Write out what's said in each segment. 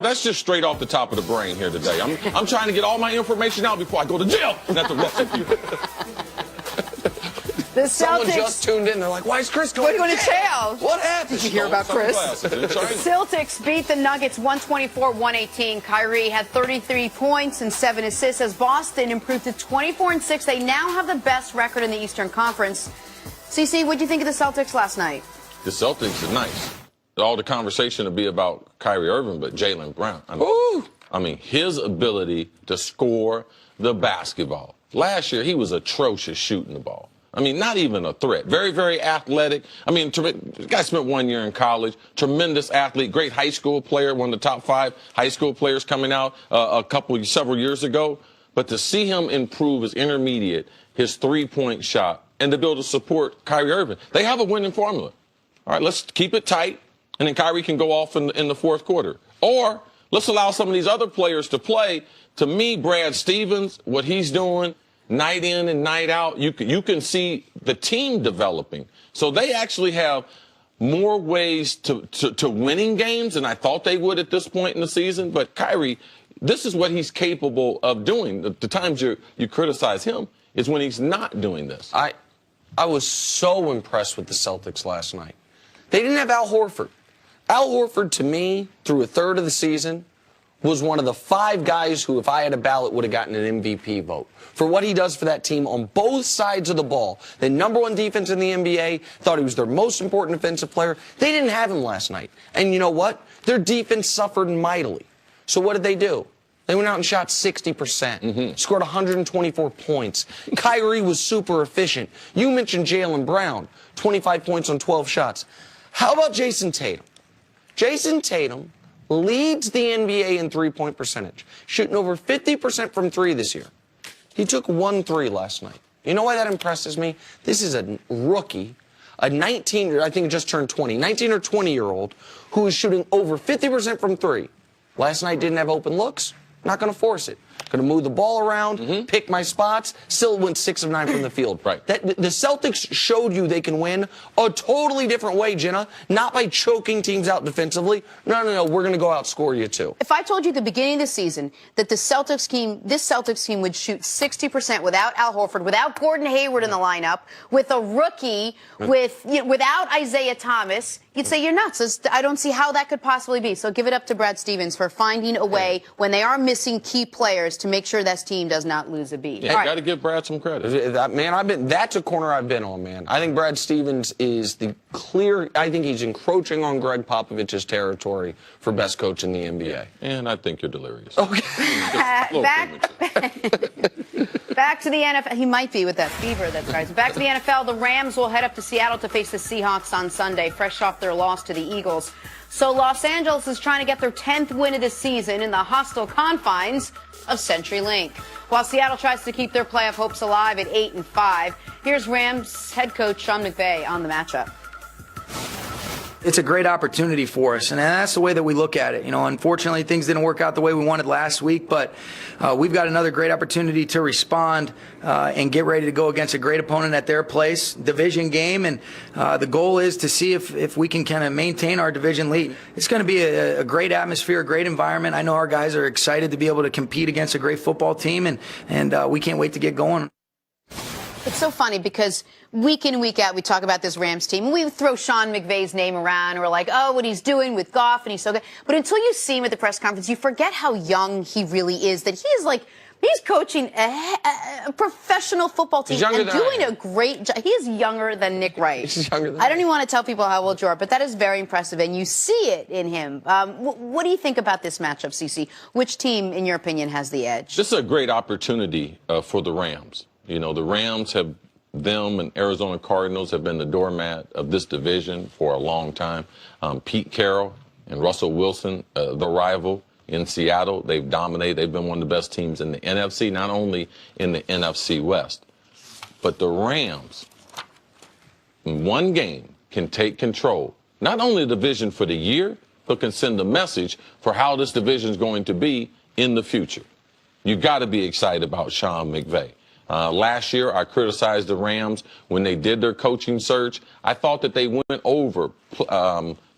That's just straight off the top of the brain here today. I'm trying to get all my information out before I go to jail. Not the rest of you. The Celtics. Someone just tuned in. They're like, why is Chris going to jail? What happened? Did you hear about Chris? Celtics beat the Nuggets 124-118. Kyrie had 33 points and 7 assists as Boston improved to 24-6. They now have the best record in the Eastern Conference. CC, what did you think of the Celtics last night? The Celtics are nice. All the conversation will be about Kyrie Irving, but Jaylen Brown. I mean, his ability to score the basketball. Last year, he was atrocious shooting the ball. I mean, not even a threat. Very, very athletic. I mean, the guy spent 1 year in college. Tremendous athlete. Great high school player. One of the top 5 high school players coming out several years ago. But to see him improve his intermediate, his three-point shot, and to be able to support Kyrie Irving, they have a winning formula. All right, let's keep it tight, and then Kyrie can go off in the fourth quarter. Or let's allow some of these other players to play. To me, Brad Stevens, what he's doing, night in and night out, you can see the team developing. So they actually have more ways to winning games than I thought they would at this point in the season. But Kyrie, this is what he's capable of doing. The times you criticize him is when he's not doing this. I was so impressed with the Celtics last night. They didn't have Al Horford. Al Horford, to me, through a third of the season, was one of the 5 guys who, if I had a ballot, would have gotten an MVP vote for what he does for that team on both sides of the ball. The #1 defense in the NBA, thought he was their most important defensive player. They didn't have him last night. And you know what? Their defense suffered mightily. So what did they do? They went out and shot 60%, scored 124 points. Kyrie was super efficient. You mentioned Jaylen Brown, 25 points on 12 shots. How about Jason Tatum? Jason Tatum leads the NBA in three-point percentage, shooting over 50% from 3 this year. He took 1 3 last night. You know why that impresses me? This is a rookie, a 19, I think just turned 20, 19 or 20-year-old who is shooting over 50% from 3. Last night didn't have open looks. Not going to force it. Going to move the ball around, pick my spots, still went 6 of 9 from the field. Right. The Celtics showed you they can win a totally different way, Jenna, not by choking teams out defensively. No, we're going to go outscore you too. If I told you at the beginning of the season that this Celtics team would shoot 60% without Al Horford, without Gordon Hayward in the lineup, with a rookie, without Isaiah Thomas, you'd say you're nuts. I don't see how that could possibly be. So give it up to Brad Stevens for finding a way when they are missing key players to make sure that team does not lose a beat. Yeah, got to give Brad some credit. That's a corner I've been on, man. I think Brad Stevens is I think he's encroaching on Greg Popovich's territory for best coach in the NBA. And I think you're delirious. Okay. Back to the NFL. He might be with that fever that's right. Back to the NFL. The Rams will head up to Seattle to face the Seahawks on Sunday, fresh off their loss to the Eagles. So Los Angeles is trying to get their 10th win of the season in the hostile confines of CenturyLink. While Seattle tries to keep their playoff hopes alive at 8-5, here's Rams head coach Sean McVay on the matchup. It's a great opportunity for us, and that's the way that we look at it. You know, unfortunately, things didn't work out the way we wanted last week, but we've got another great opportunity to respond and get ready to go against a great opponent at their place, division game, and the goal is to see if we can kind of maintain our division lead. It's going to be a great atmosphere, a great environment. I know our guys are excited to be able to compete against a great football team, and we can't wait to get going. It's so funny because week in, week out, we talk about this Rams team. We throw Sean McVay's name around. And we're like, oh, what he's doing with Goff, and he's so good. But until you see him at the press conference, you forget how young he really is, that he is like, he's coaching a professional football team and doing a great job. He is younger than Nick Wright. He's younger than I don't even want to tell people how old you are, but that is very impressive, and you see it in him. What do you think about this matchup, CeCe? Which team, in your opinion, has the edge? This is a great opportunity for the Rams. You know, the Rams them and Arizona Cardinals have been the doormat of this division for a long time. Pete Carroll and Russell Wilson, the rival in Seattle, they've dominated. They've been one of the best teams in the NFC, not only in the NFC West. But the Rams, in one game, can take control, not only the division for the year, but can send a message for how this division is going to be in the future. You've got to be excited about Sean McVay. Last year, I criticized the Rams when they did their coaching search. I thought that they went over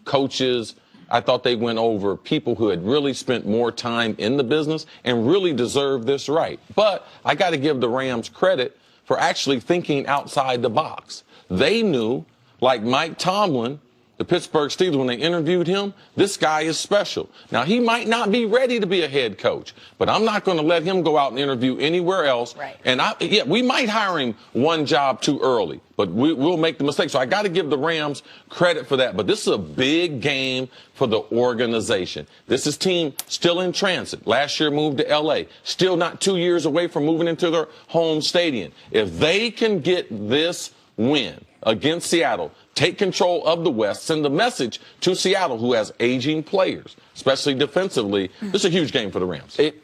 coaches I thought they went over people who had really spent more time in the business and really deserved this right. But I got to give the Rams credit for actually thinking outside the box. They knew, like Mike Tomlin, the Pittsburgh Steelers, when they interviewed him, this guy is special. Now, he might not be ready to be a head coach, but I'm not going to let him go out and interview anywhere else. Right. And we might hire him one job too early, but we'll make the mistake. So I got to give the Rams credit for that. But this is a big game for the organization. This is team still in transit. Last year moved to L.A., still not 2 years away from moving into their home stadium. If they can get this win against Seattle, take control of the West, send the message to Seattle, who has aging players, especially defensively. This is a huge game for the Rams. It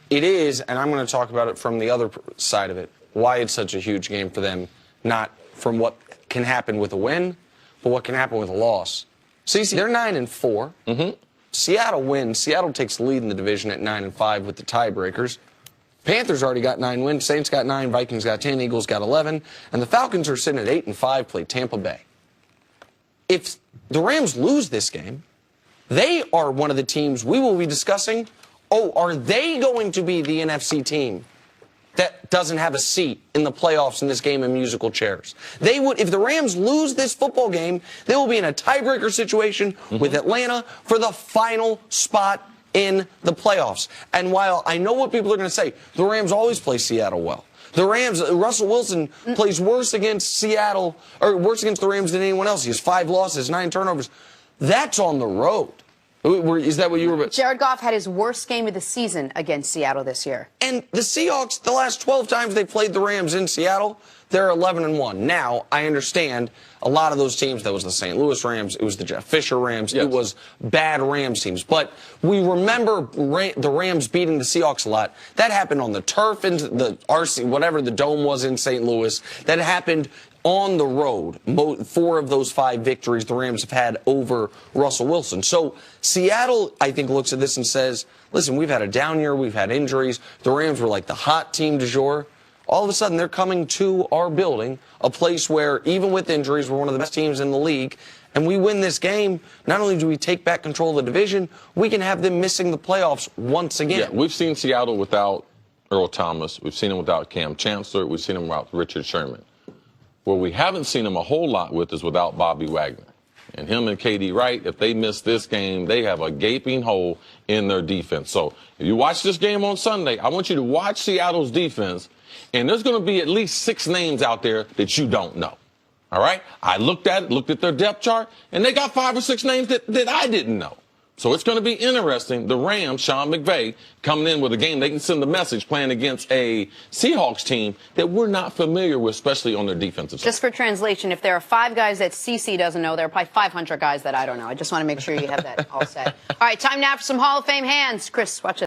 is, and I'm going to talk about it from the other side of it, why it's such a huge game for them, not from what can happen with a win, but what can happen with a loss. See, they're 9-4. Mm-hmm. Seattle wins. Seattle takes the lead in the division at 9-5 with the tiebreakers. Panthers already got 9 wins. Saints got 9. Vikings got 10. Eagles got 11. And the Falcons are sitting at 8-5, play Tampa Bay. If the Rams lose this game, they are one of the teams we will be discussing. Oh, are they going to be the NFC team that doesn't have a seat in the playoffs in this game of musical chairs? They would, if the Rams lose this football game, they will be in a tiebreaker situation with Atlanta for the final spot in the playoffs. And while I know what people are going to say, the Rams always play Seattle well. The Rams, Russell Wilson plays worse against Seattle, or worse against the Rams than anyone else. He has 5 losses, 9 turnovers. That's on the road. Is that what you were? Jared Goff had his worst game of the season against Seattle this year. And the Seahawks, the last 12 times they played the Rams in Seattle, they're 11-1. Now, I understand a lot of those teams, that was the St. Louis Rams, it was the Jeff Fisher Rams, yes. It was bad Rams teams. But we remember the Rams beating the Seahawks a lot. That happened on the turf in the RC, whatever the dome was in St. Louis. That happened on the road. 4 of those 5 victories the Rams have had over Russell Wilson. So Seattle, I think, looks at this and says, listen, we've had a down year, we've had injuries. The Rams were like the hot team du jour. All of a sudden, they're coming to our building, a place where, even with injuries, we're one of the best teams in the league. And we win this game, not only do we take back control of the division, we can have them missing the playoffs once again. Yeah, we've seen Seattle without Earl Thomas. We've seen them without Cam Chancellor. We've seen them without Richard Sherman. Where we haven't seen them a whole lot with is without Bobby Wagner. And him and KD Wright, if they miss this game, they have a gaping hole in their defense. So if you watch this game on Sunday, I want you to watch Seattle's defense, and there's going to be at least 6 names out there that you don't know. All right? I looked at their depth chart, and they got 5 or 6 names that I didn't know. So it's going to be interesting. The Rams, Sean McVay, coming in with a game, they can send a message playing against a Seahawks team that we're not familiar with, especially on their defensive side. Just for translation, if there are 5 guys that CC doesn't know, there are probably 500 guys that I don't know. I just want to make sure you have that all set. All right, time now for some Hall of Fame hands. Chris, watch it.